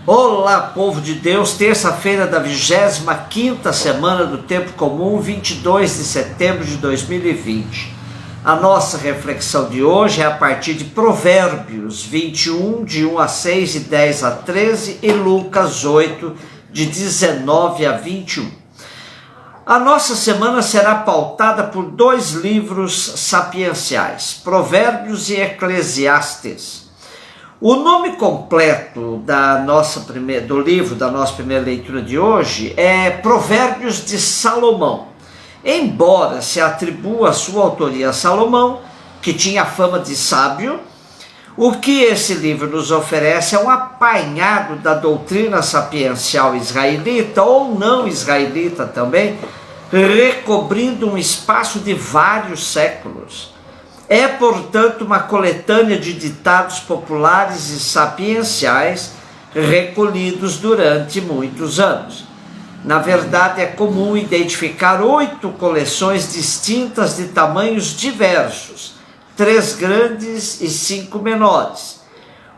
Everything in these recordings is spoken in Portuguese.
Olá, povo de Deus, terça-feira da 25ª semana do Tempo Comum, 22 de setembro de 2020. A nossa reflexão de hoje é a partir de Provérbios 21, de 1 a 6 e 10 a 13 e Lucas 8, de 19 a 21. A nossa semana será pautada por dois livros sapienciais, Provérbios e Eclesiastes. O nome completo do livro da nossa primeira leitura de hoje é Provérbios de Salomão. Embora se atribua a sua autoria a Salomão, que tinha fama de sábio, o que esse livro nos oferece é um apanhado da doutrina sapiencial israelita ou não israelita também, recobrindo um espaço de vários séculos. É, portanto, uma coletânea de ditados populares e sapienciais recolhidos durante muitos anos. Na verdade, é comum identificar 8 coleções distintas de tamanhos diversos, 3 grandes e 5 menores.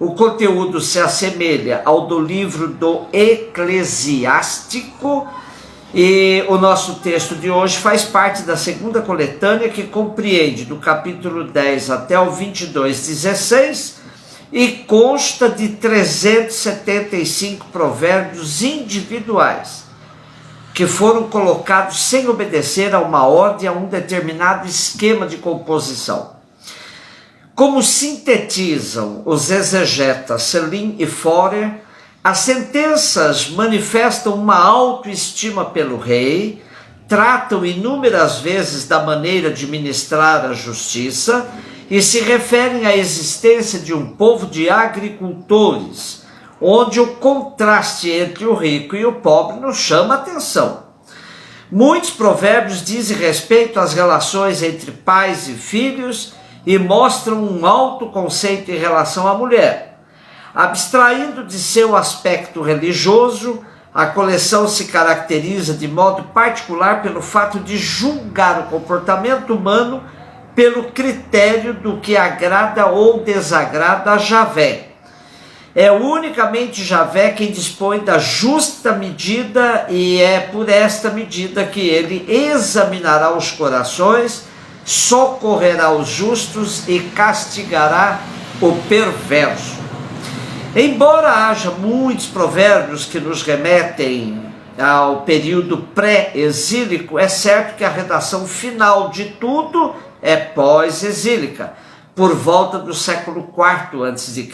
O conteúdo se assemelha ao do livro do Eclesiástico, e o nosso texto de hoje faz parte da segunda coletânea, que compreende do capítulo 10 até o 22:16 e consta de 375 provérbios individuais, que foram colocados sem obedecer a uma ordem, a um determinado esquema de composição. Como sintetizam os exegetas Selim e Forer, as sentenças manifestam uma autoestima pelo rei, tratam inúmeras vezes da maneira de ministrar a justiça e se referem à existência de um povo de agricultores, onde o contraste entre o rico e o pobre nos chama a atenção. Muitos provérbios dizem respeito às relações entre pais e filhos e mostram um alto conceito em relação à mulher. Abstraindo de seu aspecto religioso, a coleção se caracteriza de modo particular pelo fato de julgar o comportamento humano pelo critério do que agrada ou desagrada a Javé. É unicamente Javé quem dispõe da justa medida, e é por esta medida que ele examinará os corações, socorrerá os justos e castigará o perverso. Embora haja muitos provérbios que nos remetem ao período pré-exílico, é certo que a redação final de tudo é pós-exílica, por volta do século IV a.C.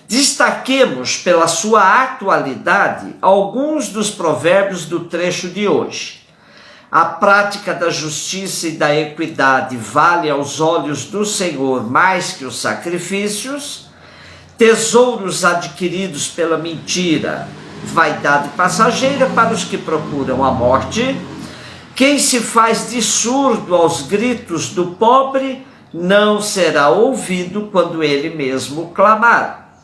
Destaquemos pela sua atualidade alguns dos provérbios do trecho de hoje. A prática da justiça e da equidade vale aos olhos do Senhor mais que os sacrifícios. Tesouros adquiridos pela mentira, vaidade passageira para os que procuram a morte. Quem se faz de surdo aos gritos do pobre não será ouvido quando ele mesmo clamar.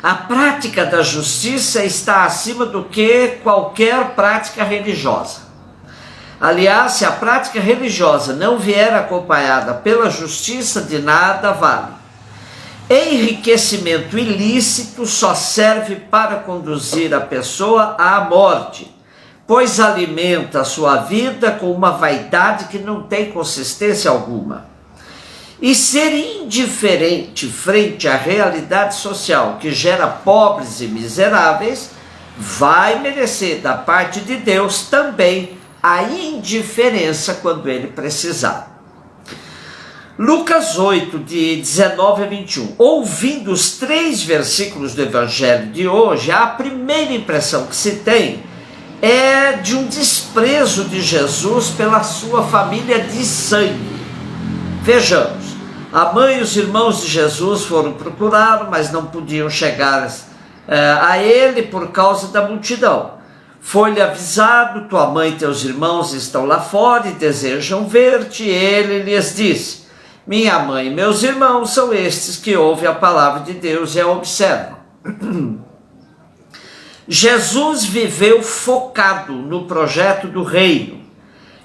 A prática da justiça está acima do que qualquer prática religiosa. Aliás, se a prática religiosa não vier acompanhada pela justiça, de nada vale. Enriquecimento ilícito só serve para conduzir a pessoa à morte, pois alimenta a sua vida com uma vaidade que não tem consistência alguma. E ser indiferente frente à realidade social que gera pobres e miseráveis, vai merecer da parte de Deus também a indiferença quando ele precisar. Lucas 8, de 19 a 21. Ouvindo os 3 versículos do Evangelho de hoje, a primeira impressão que se tem é de um desprezo de Jesus pela sua família de sangue. Vejamos, a mãe e os irmãos de Jesus foram procurá-lo, mas não podiam chegar a ele por causa da multidão. Foi-lhe avisado: tua mãe e teus irmãos estão lá fora e desejam ver-te. Ele lhes disse: minha mãe e meus irmãos são estes que ouvem a palavra de Deus e a observam. Jesus viveu focado no projeto do reino.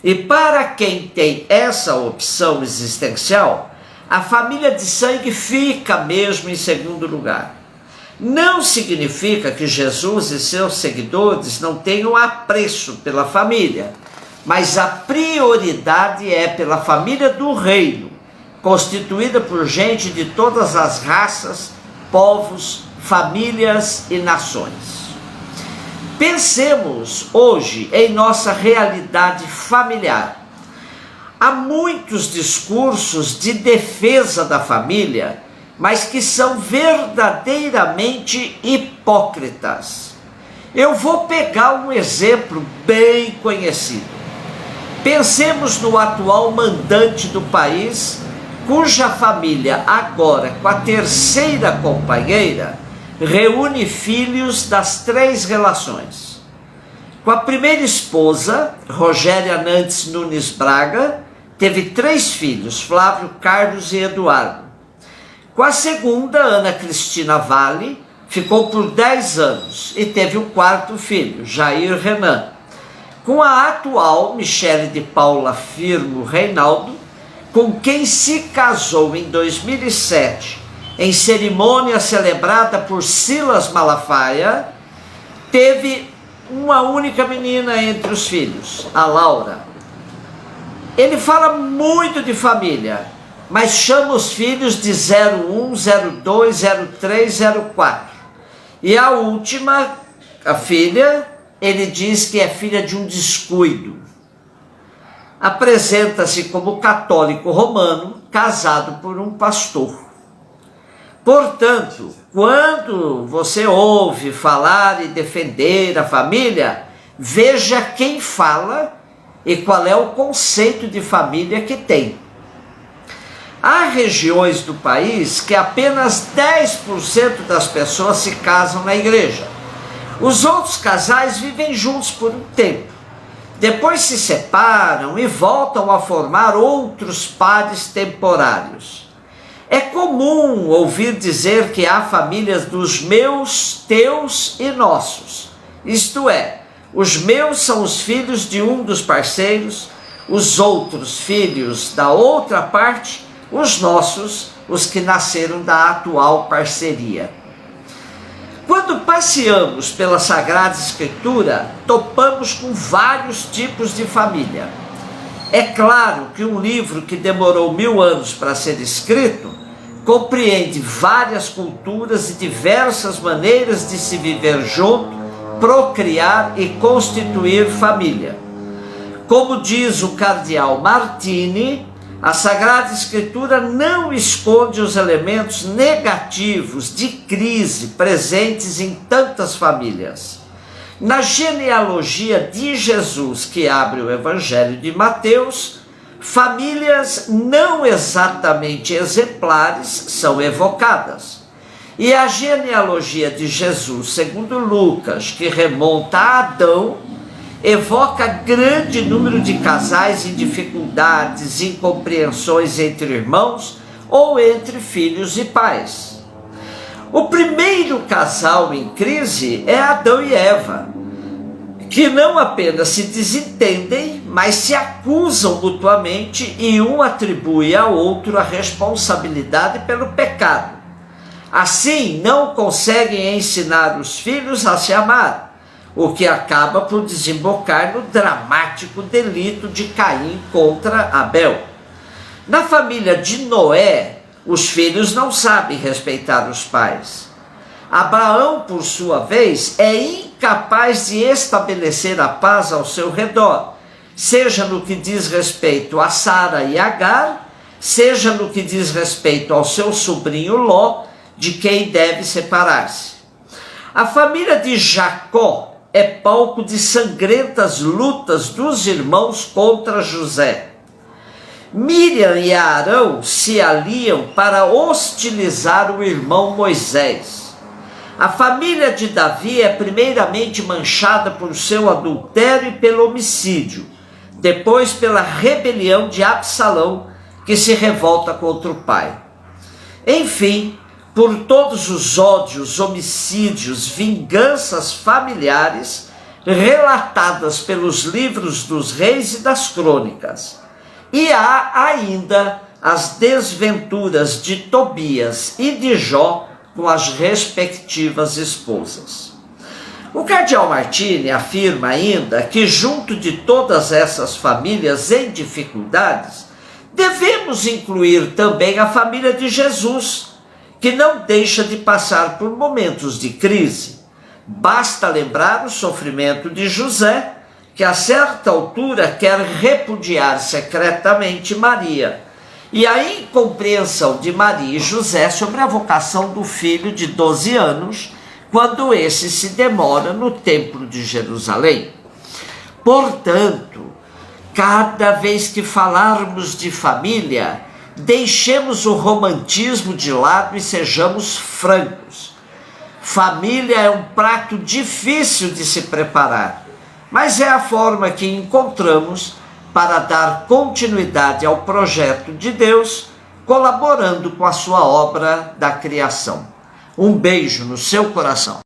E para quem tem essa opção existencial, a família de sangue fica mesmo em segundo lugar. Não significa que Jesus e seus seguidores não tenham apreço pela família, mas a prioridade é pela família do reino, constituída por gente de todas as raças, povos, famílias e nações. Pensemos hoje em nossa realidade familiar. Há muitos discursos de defesa da família, mas que são verdadeiramente hipócritas. Eu vou pegar um exemplo bem conhecido. Pensemos no atual mandante do país, cuja família, agora com a terceira companheira, reúne filhos das 3 relações. Com a primeira esposa, Rogéria Nantes Nunes Braga, teve 3 filhos, Flávio, Carlos e Eduardo. Com a segunda, Ana Cristina Vale, ficou por 10 anos e teve o 4º filho, Jair Renan. Com a atual, Michele de Paula Firmo Reinaldo, com quem se casou em 2007, em cerimônia celebrada por Silas Malafaia, teve uma única menina entre os filhos, a Laura. Ele fala muito de família, mas chama os filhos de 01, 02, 03, 04. E a última, a filha, ele diz que é filha de um descuido. Apresenta-se como católico romano, casado por um pastor. Portanto, quando você ouve falar e defender a família, veja quem fala e qual é o conceito de família que tem. Há regiões do país que apenas 10% das pessoas se casam na igreja. Os outros casais vivem juntos por um tempo. Depois se separam e voltam a formar outros pares temporários. É comum ouvir dizer que há famílias dos meus, teus e nossos. Isto é, os meus são os filhos de um dos parceiros, os outros filhos da outra parte, os nossos, os que nasceram da atual parceria. Quando passeamos pela Sagrada Escritura, topamos com vários tipos de família. É claro que um livro que demorou 1000 anos para ser escrito, compreende várias culturas e diversas maneiras de se viver junto, procriar e constituir família. Como diz o cardeal Martini, a Sagrada Escritura não esconde os elementos negativos de crise presentes em tantas famílias. Na genealogia de Jesus, que abre o Evangelho de Mateus, famílias não exatamente exemplares são evocadas. E a genealogia de Jesus, segundo Lucas, que remonta a Adão, evoca grande número de casais em dificuldades, incompreensões entre irmãos ou entre filhos e pais. O primeiro casal em crise é Adão e Eva, que não apenas se desentendem, mas se acusam mutuamente e um atribui ao outro a responsabilidade pelo pecado. Assim, não conseguem ensinar os filhos a se amar, o que acaba por desembocar no dramático delito de Caim contra Abel. Na família de Noé, os filhos não sabem respeitar os pais. Abraão, por sua vez, é incapaz de estabelecer a paz ao seu redor, seja no que diz respeito a Sara e Agar, seja no que diz respeito ao seu sobrinho Ló, de quem deve separar-se. A família de Jacó é palco de sangrentas lutas dos irmãos contra José. Miriam e Arão se aliam para hostilizar o irmão Moisés. A família de Davi é primeiramente manchada por seu adultério e pelo homicídio, depois pela rebelião de Absalão, que se revolta contra o pai. Enfim, por todos os ódios, homicídios, vinganças familiares relatadas pelos livros dos reis e das crônicas. E há ainda as desventuras de Tobias e de Jó com as respectivas esposas. O cardeal Martini afirma ainda que, junto de todas essas famílias em dificuldades, devemos incluir também a família de Jesus, que não deixa de passar por momentos de crise. Basta lembrar o sofrimento de José, que a certa altura quer repudiar secretamente Maria, e a incompreensão de Maria e José sobre a vocação do filho de 12 anos, quando esse se demora no templo de Jerusalém. Portanto, cada vez que falarmos de família, deixemos o romantismo de lado e sejamos francos. Família é um prato difícil de se preparar, mas é a forma que encontramos para dar continuidade ao projeto de Deus, colaborando com a sua obra da criação. Um beijo no seu coração.